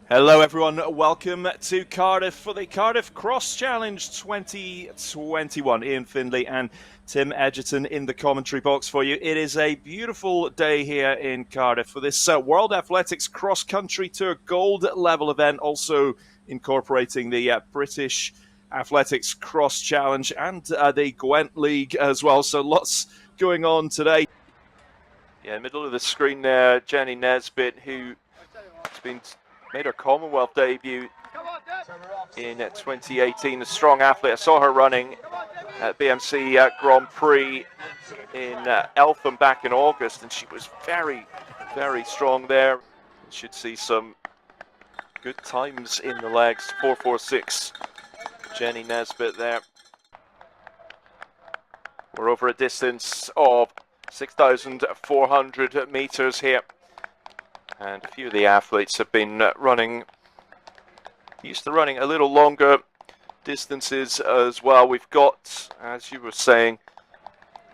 Hello everyone, welcome to Cardiff for the Cardiff Cross Challenge 2021. Ian Findlay and Tim Edgerton in the commentary box for you. It is a beautiful day here in Cardiff for this World Athletics Cross Country Tour Gold level event, also incorporating the British Athletics Cross Challenge and the Gwent League as well. So lots going on today. Yeah, middle of the screen there, Jenny Nesbitt, who has made her Commonwealth debut in 2018. A strong athlete. I saw her running at BMC Grand Prix in Eltham back in August, and she was very, very strong there. Should see some good times in the legs. 4:46, Jenny Nesbitt there. We're over a distance of 6,400 meters here. And a few of the athletes have been used to running a little longer distances as well. We've got, as you were saying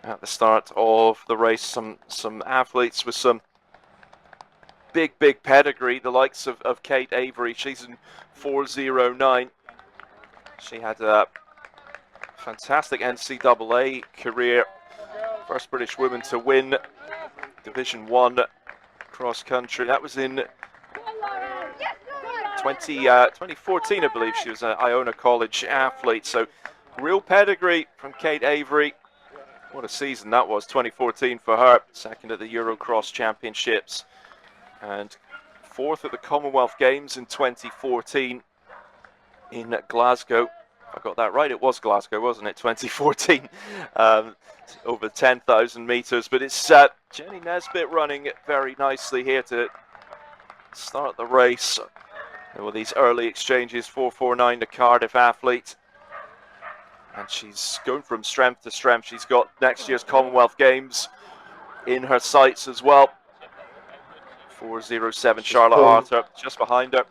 at the start of the race, some athletes with some big pedigree, the likes of Kate Avery. She's in 4:09. She had a fantastic NCAA career, first British woman to win Division 1 cross country. That was in 2014, I believe. She was an Iona College athlete. So real pedigree from Kate Avery. What a season that was, 2014 for her. Second at the Eurocross Championships and fourth at the Commonwealth Games in 2014 in Glasgow. I got that right, it was Glasgow, wasn't it? 2014, over 10,000 meters. But it's Jenny Nesbitt running very nicely here to start the race. There were these early exchanges, 4:49, the Cardiff athlete. And she's going from strength to strength. She's got next year's Commonwealth Games in her sights as well. 4:07, Charlotte Arter just behind her.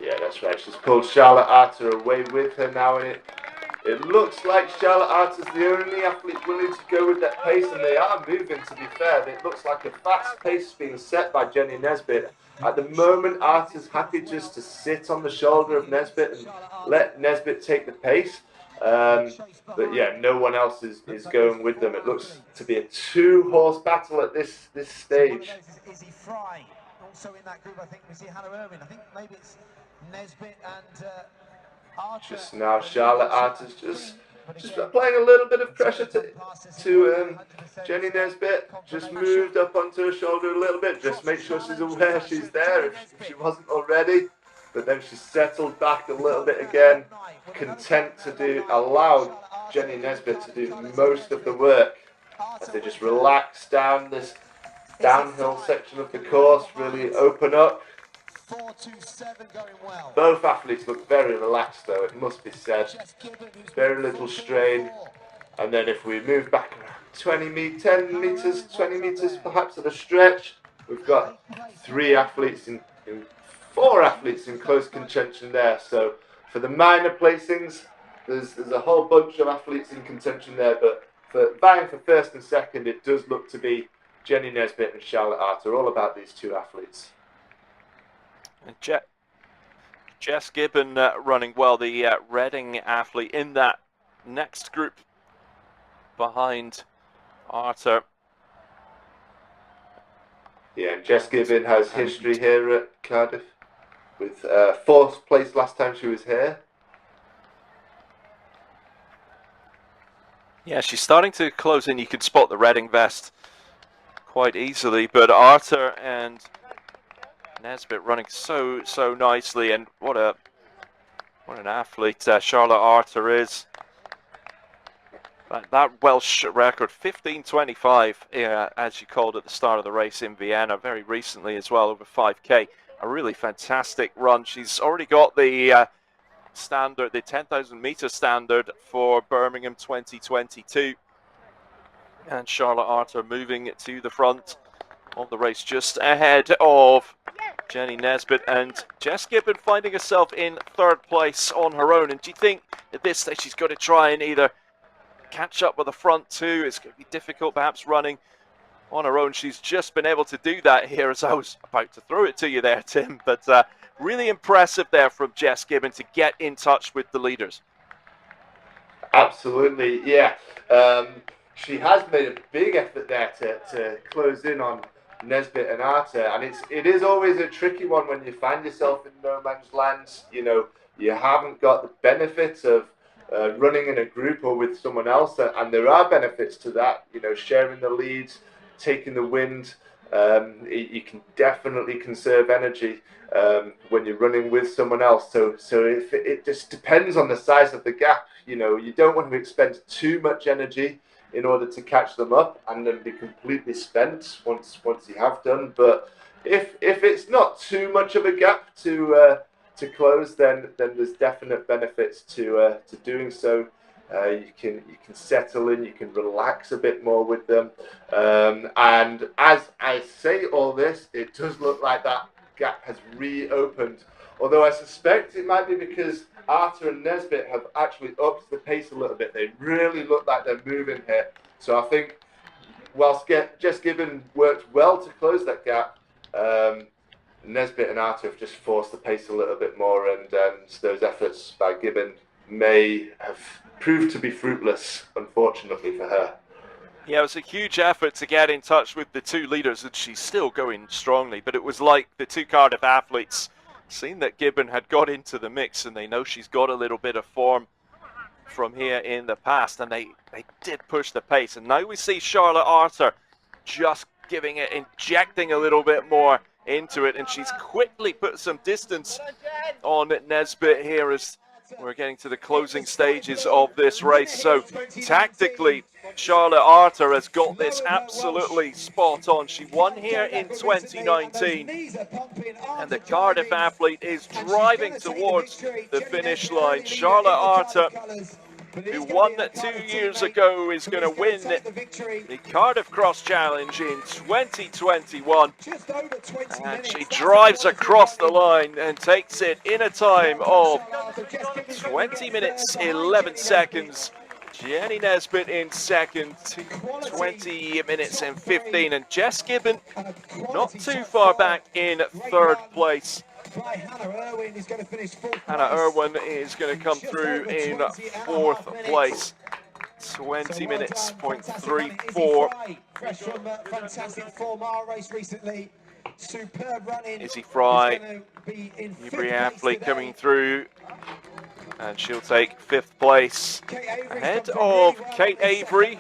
Yeah, that's right. She's pulled Charlotte Arter away with her now, and it looks like Charlotte Arter's the only athlete willing to go with that pace, and they are moving, to be fair. It looks like a fast pace being set by Jenny Nesbitt. At the moment, Arter's happy just to sit on the shoulder of Nesbitt and let Nesbitt take the pace. But yeah, no one else is going with them. It looks to be a two-horse battle at this stage. Izzy Fry, also in that group, I think we see Hannah Irwin. I think maybe it's Nesbitt and Archer. Just now, Charlotte Arter's just applying a little bit of pressure to Jenny Nesbitt. Just moved up onto her shoulder a little bit. Just make sure she's aware she's there if she wasn't already. But then she settled back a little bit again, content to allow Jenny Nesbitt to do most of the work as they just relax down this downhill section of the course, really open up. 4:27 going well. Both athletes look very relaxed though, it must be said. Very little strain. And then if we move back around 20 meters perhaps at a stretch, we've got four athletes in close contention there. So for the minor placings, there's a whole bunch of athletes in contention there, but for vying for first and second, it does look to be Jenny Nesbitt and Charlotte Arter, all about these two athletes. And Jess Gibbon running well, the Reading athlete in that next group behind Arter. Yeah, and Jess Gibbon has history here at Cardiff with fourth place last time she was here. Yeah, she's starting to close in. You can spot the Reading vest quite easily, but Arter and Nesbitt running so nicely, and what an athlete Charlotte Arter is. That Welsh record, 15:25, as you called at the start of the race in Vienna, very recently as well, over 5K. A really fantastic run. She's already got the standard, the 10,000 meter standard for Birmingham 2022. And Charlotte Arter moving to the front of the race, just ahead of Jenny Nesbitt, and Jess Gibbon finding herself in third place on her own. And do you think at this stage she's got to try and either catch up with the front two? It's going to be difficult perhaps running on her own. She's just been able to do that here as I was about to throw it to you there, Tim. But really impressive there from Jess Gibbon to get in touch with the leaders. Absolutely, yeah. She has made a big effort there to close in on Nesbitt and Arter, and it is always a tricky one when you find yourself in no man's land. You know, you haven't got the benefits of running in a group or with someone else, and there are benefits to that. You know, sharing the leads, taking the wind. You can definitely conserve energy when you're running with someone else. So if it just depends on the size of the gap. You know, you don't want to expend too much energy in order to catch them up and then be completely spent once you have done. But if it's not too much of a gap to close, then there's definite benefits to doing so. You can settle in, you can relax a bit more with them, and as I say all this, it does look like that gap has reopened. Although I suspect it might be because Arter and Nesbitt have actually upped the pace a little bit. They really look like they're moving here. So I think whilst Jess Gibbon worked well to close that gap, Nesbitt and Arter have just forced the pace a little bit more, and those efforts by Gibbon may have proved to be fruitless, unfortunately for her. Yeah, it was a huge effort to get in touch with the two leaders, and she's still going strongly, but it was like the two Cardiff athletes seen that Gibbon had got into the mix, and they know she's got a little bit of form from here in the past, and they did push the pace. And now we see Charlotte Arter just injecting a little bit more into it, and she's quickly put some distance on Nesbitt here as we're getting to the closing stages of this race. So tactically, Charlotte Arter has got this absolutely spot on. She won here in 2019, and the Cardiff athlete is driving towards the finish line. Charlotte Arter, who won 2 years ago, is going to win the Cardiff Cross Challenge in 2021. And she drives across the line and takes it in a time of 20 minutes, 11 seconds. Jenny Nesbitt in second, 20 minutes and 15. And Jess Gibbon not too far back in third place. Hannah Irwin is going to come through in fourth place. 20 minutes, 0.34. Fantastic 4-mile race recently. Superb running. Izzy Fry, Newbury athlete coming through, and she'll take fifth place ahead of Kate Avery,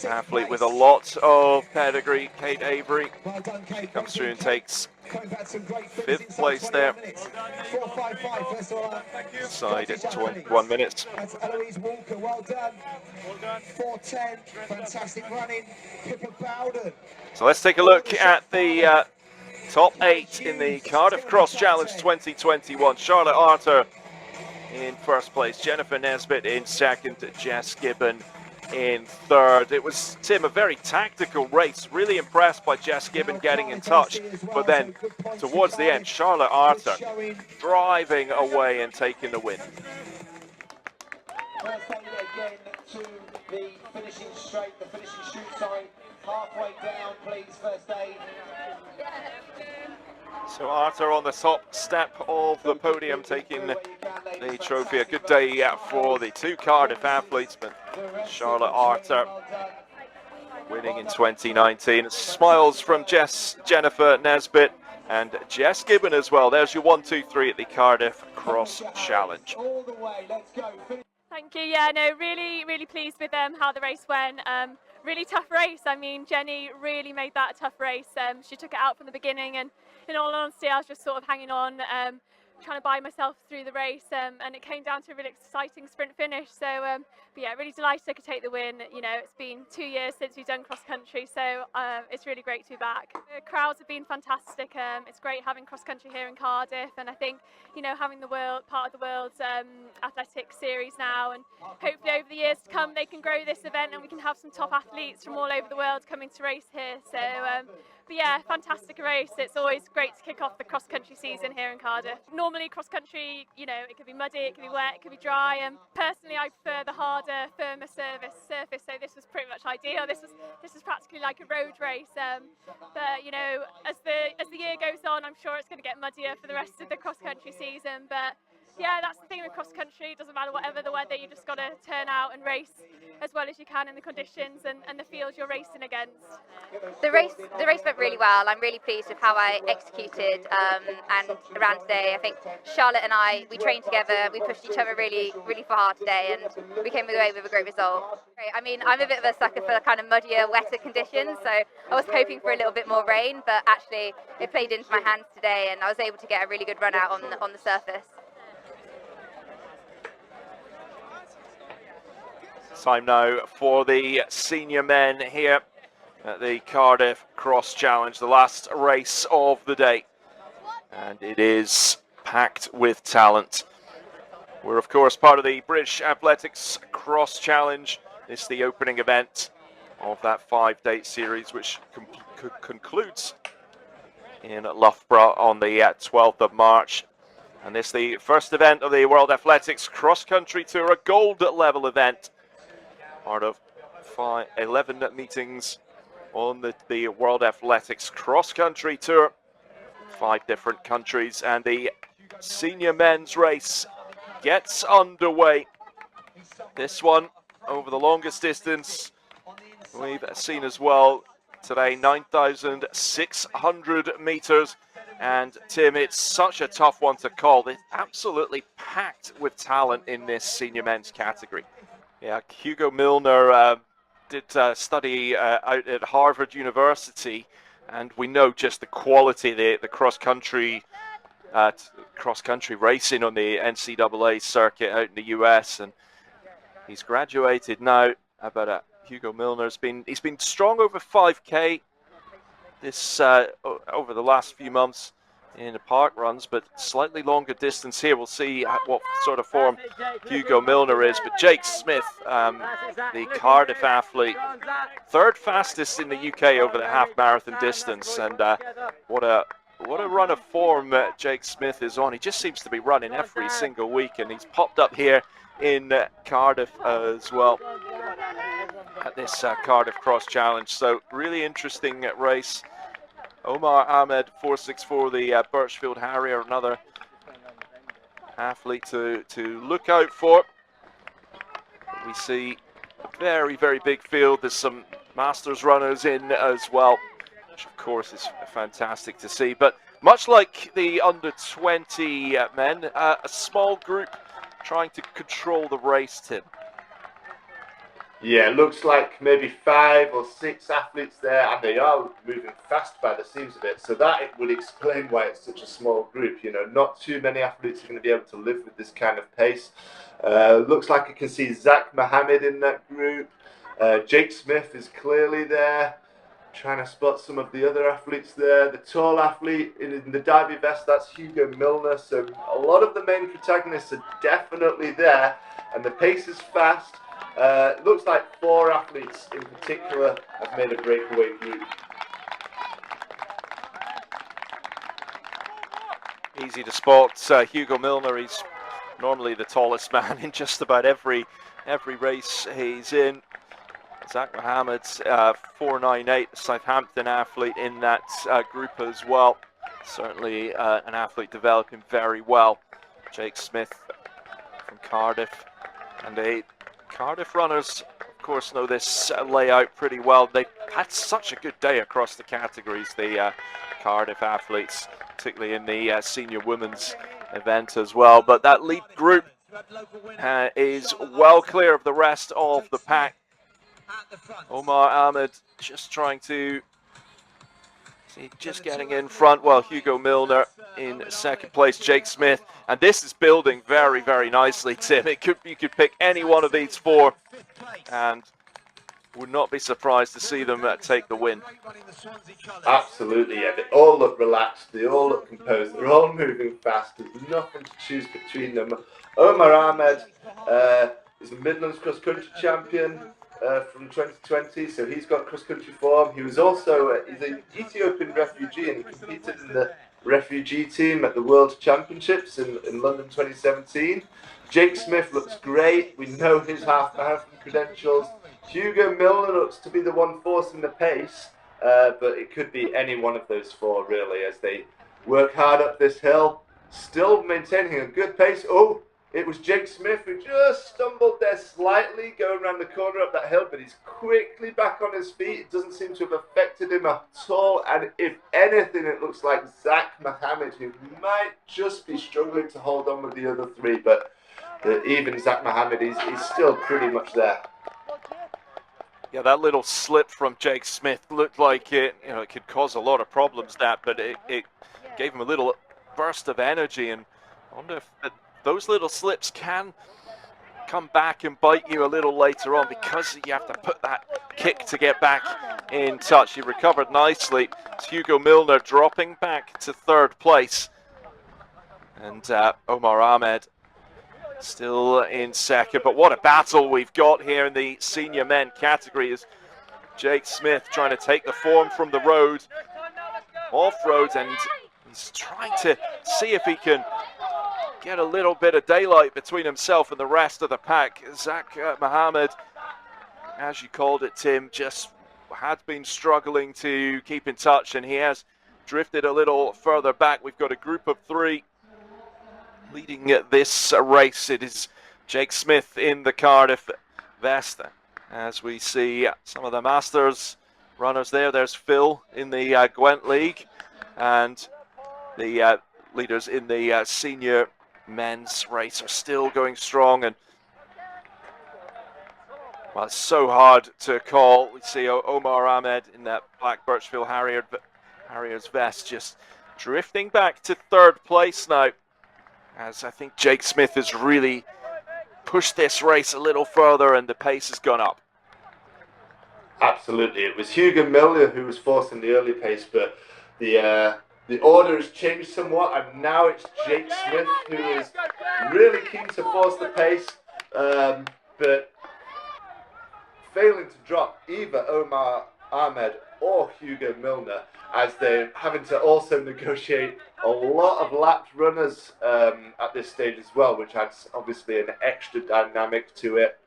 athlete with a lot of pedigree. Kate Avery, she comes through and takes fifth place there. Inside at 21 minutes. That's Eloise Walker, well done. 4:10, fantastic running. Pippa Bowden. So let's take a look at the top 8 in the Cardiff Cross Challenge 2021. Charlotte Arter in first place, Jennifer Nesbitt in second, Jess Gibbon in third. It was, Tim, a very tactical race. Really impressed by Jess Gibbon getting in touch, but then towards the end, Charlotte Arter driving away and taking the win. First aid again to the finishing straight, the finishing shoot sign. Halfway down, please, first aid. So Arter on the top step of the podium, taking the trophy. A good day for the two Cardiff athletes, but Charlotte Arter winning in 2019. Smiles from Jennifer Nesbitt and Jess Gibbon as well. There's your 1, 2, 3 at the Cardiff Cross Challenge. Thank you. Yeah, no, really pleased with how the race went. Really tough race. I mean, Jenny really made that a tough race. She took it out from the beginning, and in all honesty, I was just sort of hanging on, trying to buy myself through the race, and it came down to a really exciting sprint finish. So, but yeah, really delighted I could take the win. You know, it's been 2 years since we've done cross country, so it's really great to be back. The crowds have been fantastic. It's great having cross country here in Cardiff, and I think, you know, having the part of the world's athletic series now, and hopefully over the years to come they can grow this event and we can have some top athletes from all over the world coming to race here. So yeah, fantastic race. It's always great to kick off the cross-country season here in Cardiff. Normally cross-country, you know, it could be muddy, it could be wet, it could be dry, and personally I prefer the harder, firmer surface, so this was pretty much ideal. This is practically like a road race, but you know, as the year goes on, I'm sure it's going to get muddier for the rest of the cross-country season, but yeah, that's the thing with cross country. It doesn't matter whatever the weather, you just got to turn out and race as well as you can in the conditions and the field you're racing against. The race went really well. I'm really pleased with how I executed and around today. I think Charlotte and we trained together. We pushed each other really far today, and we came away with a great result. I mean, I'm a bit of a sucker for the kind of muddier, wetter conditions, so I was hoping for a little bit more rain, but actually it played into my hands today, and I was able to get a really good run out on the surface. Time now for the senior men here at the Cardiff Cross Challenge, the last race of the day. And it is packed with talent. We're, of course, part of the British Athletics Cross Challenge. It's the opening event of that 5-day series, which concludes in Loughborough on the 12th of March. And this is the first event of the World Athletics Cross Country Tour, a gold level event. Part of 11 meetings on the World Athletics Cross Country Tour. 5 different countries, and the senior men's race gets underway. This one over the longest distance we've seen as well today, 9,600 meters. And Tim, it's such a tough one to call. It's absolutely packed with talent in this senior men's category. Yeah, Hugo Milner did study out at Harvard University, and we know just the quality, the cross-country racing on the NCAA circuit out in the US, and he's graduated now. But Hugo Milner's been strong over 5K this over the last few months in the park runs, but slightly longer distance here. We'll see what sort of form Hugo Milner is. But Jake Smith, the Cardiff athlete, 3rd fastest in the UK over the half marathon distance, and what a run of form Jake Smith is on. He just seems to be running every single week, and he's popped up here in Cardiff as well at this Cardiff Cross Challenge. So really interesting race. Omar Ahmed, 464, the Birchfield Harrier, another athlete to look out for. We see a very big field. There's some Masters runners in as well, which of course is fantastic to see. But much like the under-20 men, a small group trying to control the race, Tim. Yeah, it looks like maybe 5 or 6 athletes there, and they are moving fast by the seams of it. So that it would explain why it's such a small group. You know, not too many athletes are going to be able to live with this kind of pace. Looks like I can see Zach Mohammed in that group. Jake Smith is clearly there. Trying to spot some of the other athletes there. The tall athlete in the Derby vest, that's Hugo Milner. So a lot of the main protagonists are definitely there, and the pace is fast. Looks like 4 athletes in particular have made a breakaway group. Easy to spot Hugo Milner. He's normally the tallest man in just about every race he's in. Zach Mohammed, 498, Southampton athlete in that group as well. Certainly an athlete developing very well. Jake Smith from Cardiff, and the Cardiff runners, of course, know this layout pretty well. They've had such a good day across the categories, the Cardiff athletes, particularly in the senior women's event as well. But that lead group is well clear of the rest of the pack. Omar Ahmed just trying to just getting in front, while Hugo Milner in 2nd place, Jake Smith. And this is building very nicely, Tim. You could pick any one of these 4 and would not be surprised to see them take the win. Absolutely, yeah. They all look relaxed. They all look composed. They're all moving fast. There's nothing to choose between them. Omar Ahmed is a Midlands cross-country champion. from 2020, so he's got cross-country form. He was also he's an Ethiopian refugee, and he competed in the refugee team at the World Championships in London 2017. Jake Smith looks great. We know his half marathon credentials. Hugo Milner looks to be the one forcing the pace, but it could be any one of those four really as they work hard up this hill, still maintaining a good pace. Oh, it was Jake Smith who just stumbled there slightly going around the corner up that hill, but he's quickly back on his feet. It doesn't seem to have affected him at all, and if anything, it looks like Zach Mohammed, who might just be struggling to hold on with the other three, but even Zach Mohammed, he's still pretty much there. Yeah, that little slip from Jake Smith looked like it could cause a lot of problems, but it gave him a little burst of energy, and I wonder if those little slips can come back and bite you a little later on because you have to put that kick to get back in touch. He recovered nicely. It's Hugo Milner dropping back to third place, and Omar Ahmed still in second. But what a battle we've got here in the senior men category is Jake Smith trying to take the form from the road, off-road, and he's trying to see if he can get a little bit of daylight between himself and the rest of the pack. Zach Mohammed, as you called it, Tim, just had been struggling to keep in touch, and he has drifted a little further back. We've got a group of three leading this race. It is Jake Smith in the Cardiff vest, as we see some of the Masters runners there. There's Phil in the Gwent League, and the leaders in the senior men's race are still going strong. And well, it's so hard to call. We see Omar Ahmed in that black Birchfield Harriers vest just drifting back to third place now, as I think Jake Smith has really pushed this race a little further and the pace has gone up. Absolutely. It was Hugo Milner who was forcing the early pace, but the order has changed somewhat, and now it's Jake Smith who is really keen to force the pace, but failing to drop either Omar Ahmed or Hugo Milner, as they're having to also negotiate a lot of lapped runners at this stage as well, which adds obviously an extra dynamic to it.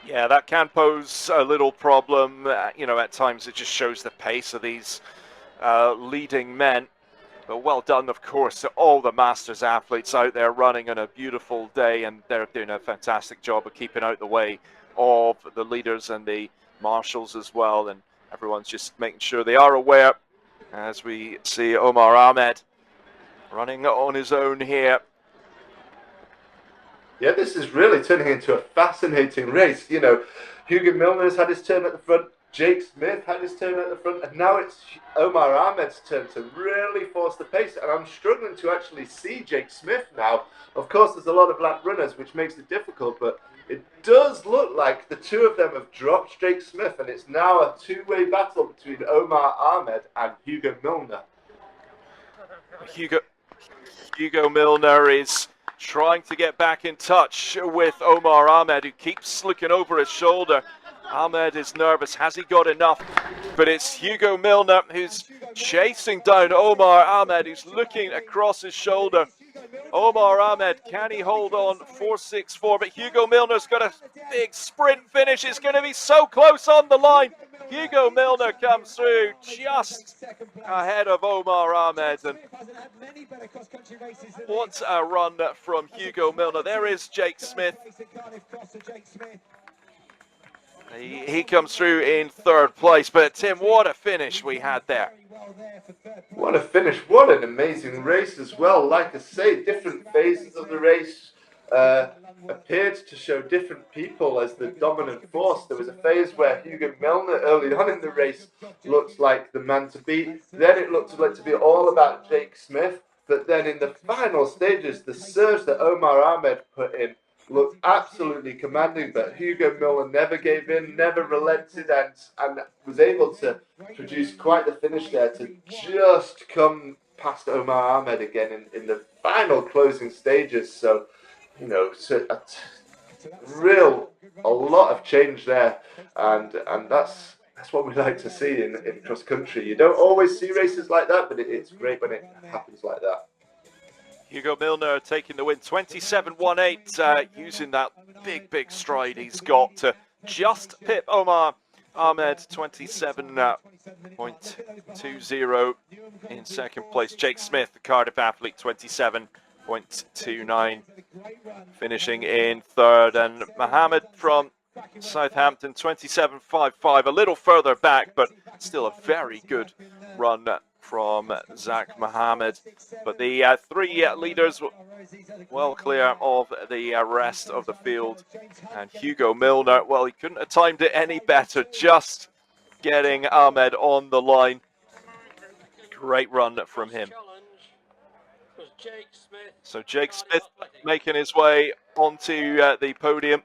Yeah, that can pose a little problem. At times it just shows the pace of these leading men. But well done, of course, to all the Masters athletes out there running on a beautiful day, and they're doing a fantastic job of keeping out the way of the leaders and the marshals as well, and everyone's just making sure they are aware, as we see Omar Ahmed running on his own here. Yeah, this is really turning into a fascinating race. Hugo Milner's had his turn at the front, Jake Smith had his turn at the front, and now it's Omar Ahmed's turn to really force the pace, and I'm struggling to actually see Jake Smith now. Of course, there's a lot of lap runners, which makes it difficult, but it does look like the two of them have dropped Jake Smith, and it's now a two-way battle between Omar Ahmed and Hugo Milner. Hugo Milner is trying to get back in touch with Omar Ahmed, who keeps looking over his shoulder. Ahmed is nervous. Has he got enough? But it's Hugo Milner who's chasing down Omar Ahmed, who's looking across his shoulder. Omar Ahmed, can he hold on? 4.64, but Hugo Milner's got a big sprint finish. It's going to be so close on the line. Hugo Milner comes through just ahead of Omar Ahmed, and what a run from Hugo Milner. There is Jake Smith. He comes through in third place, but Tim, what a finish we had there. What a finish, what an amazing race as well. Like I say, different phases of the race appeared to show different people as the dominant force. There was a phase where Hugo Milner early on in the race looked like the man to beat. Then it looked like to be all about Jake Smith, but then in the final stages, the surge that Omar Ahmed put in looked absolutely commanding, but Hugo Milner never gave in, never relented, and was able to produce quite the finish there to just come past Omar Ahmed again in the final closing stages. So, a lot of change there, and that's what we like to see in cross country. You don't always see races like that, but it's great when it happens like that. Hugo Milner taking the win, 27.18, using that big stride he's got to just pip Omar Ahmed, 27.20 in second place. Jake Smith, the Cardiff athlete, 27.29, finishing in third. And Mohammed from Southampton, 27.55, a little further back, but still a very good run from Zach Mohammed. But the three leaders well clear of the rest of the field. And Hugo Milner, well, he couldn't have timed it any better, just getting Ahmed on the line. Great run from him. So Jake Smith making his way onto the podium.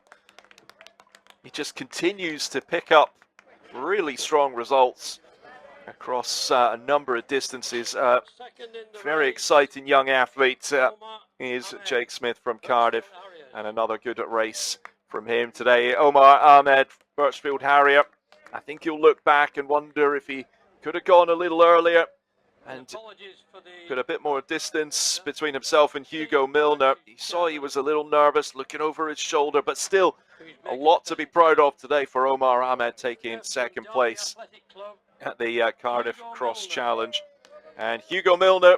He just continues to pick up really strong results across a number of distances. Very exciting young athlete is Jake Smith from Cardiff, and another good race from him today. Omar Ahmed, Birchfield Harrier. I think he'll look back and wonder if he could have gone a little earlier and got a bit more distance between himself and Hugo Milner. He saw he was a little nervous, looking over his shoulder, but still a lot to be proud of today for Omar Ahmed, taking second place at the Cardiff Cross Challenge. And Hugo Milner,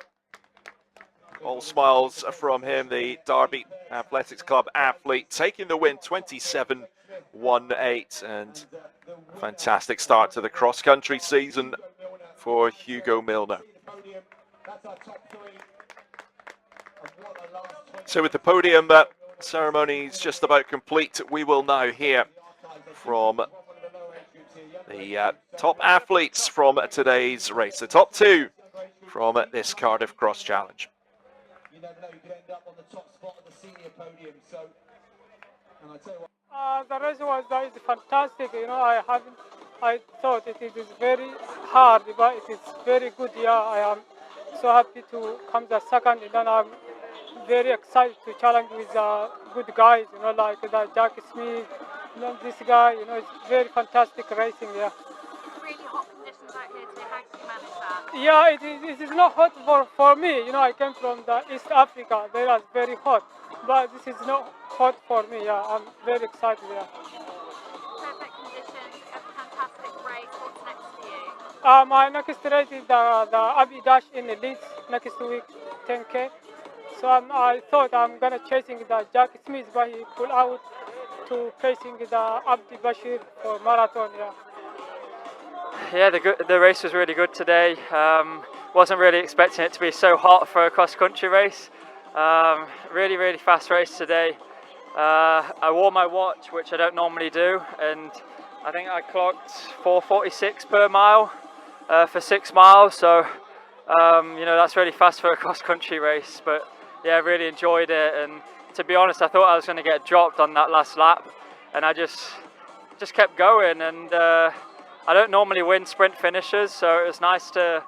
all smiles from him, the Derby Athletics Club athlete, taking the win, 27.18, and a fantastic start to the cross-country season for Hugo Milner. So with the podium ceremonies just about complete, we will now hear from the top athletes from today's race, the top two from this Cardiff Cross Challenge. You never know, you could end up on the top spot of the senior podium. So, and I tell you what, the race was fantastic. You know, I thought it is very hard, but it is very good. Yeah, I am so happy to come the second, and then I'm very excited to challenge with good guys. You know, like Jack Smith, and then this guy. You know, it's very fantastic racing. Yeah. Really hot conditions out here today. How did you manage that? Yeah, it is not hot for me. You know, I came from the East Africa. They are very hot, but this is not hot for me. Yeah, I'm very excited. Yeah. Perfect conditions, a fantastic race. What's next for you? My next race is the Abbey Dash in Leeds next week, 10K. So I thought I'm gonna chasing the Jack Smith, but he pulled out to facing the Abdi Bashir for marathon. Yeah. Yeah, the race was really good today. Wasn't really expecting it to be so hot for a cross-country race. Really fast race today. I wore my watch, which I don't normally do, and I think I clocked 4:46 per mile for 6 miles. So you know, that's really fast for a cross-country race. But yeah, I really enjoyed it, and to be honest, I thought I was going to get dropped on that last lap, and I just kept going. And I don't normally win sprint finishes, so it was nice to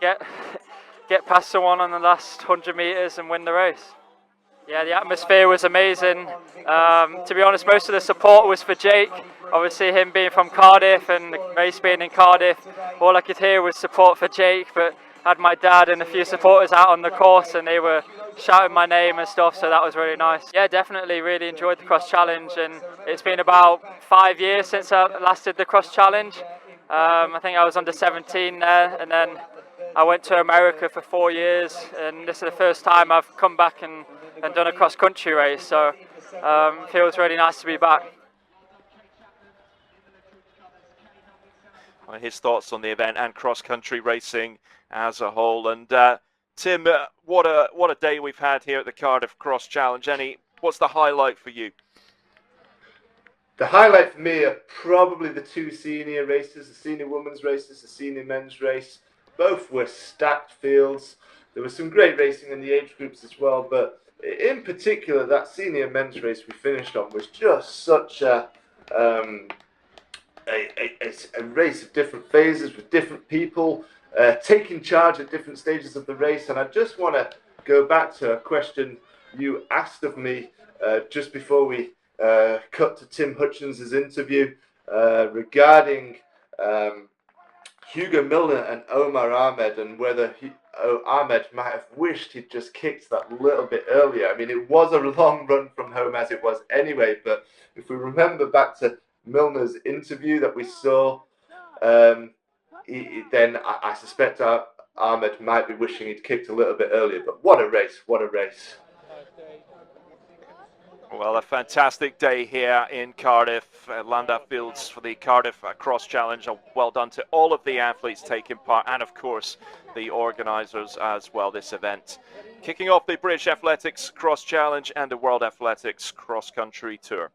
get past someone on the last 100 meters and win the race. Yeah, the atmosphere was amazing. To be honest, most of the support was for Jake. Obviously, him being from Cardiff and the race being in Cardiff, all I could hear was support for Jake. But I had my dad and a few supporters out on the course, and they were shouting my name and stuff, so that was really nice. Yeah, definitely really enjoyed the cross challenge, and it's been about 5 years since I last did the cross challenge. I think I was under 17 there, and then I went to America for 4 years, and this is the first time I've come back and done a cross-country race, so it feels really nice to be back. His thoughts on the event and cross-country racing as a whole. And Tim, what a day we've had here at the Cardiff Cross Challenge. What's the highlight for you? The highlight for me are probably the two senior races, the senior women's races, the senior men's race. Both were stacked fields. There was some great racing in the age groups as well, but in particular, that senior men's race we finished on was just such a race of different phases with different people taking charge at different stages of the race. And I just want to go back to a question you asked of me just before we cut to Tim Hutchins' interview regarding Hugo Milner and Omar Ahmed, and whether Ahmed might have wished he'd just kicked that little bit earlier. I mean, it was a long run from home as it was anyway, but if we remember back to Milner's interview that we saw, then I suspect Ahmed might be wishing he'd kicked a little bit earlier. But what a race, what a race. Well, a fantastic day here in Cardiff, Landau Fields for the Cardiff Cross Challenge. Well done to all of the athletes taking part, and of course the organisers as well, this event. Kicking off the British Athletics Cross Challenge and the World Athletics Cross Country Tour.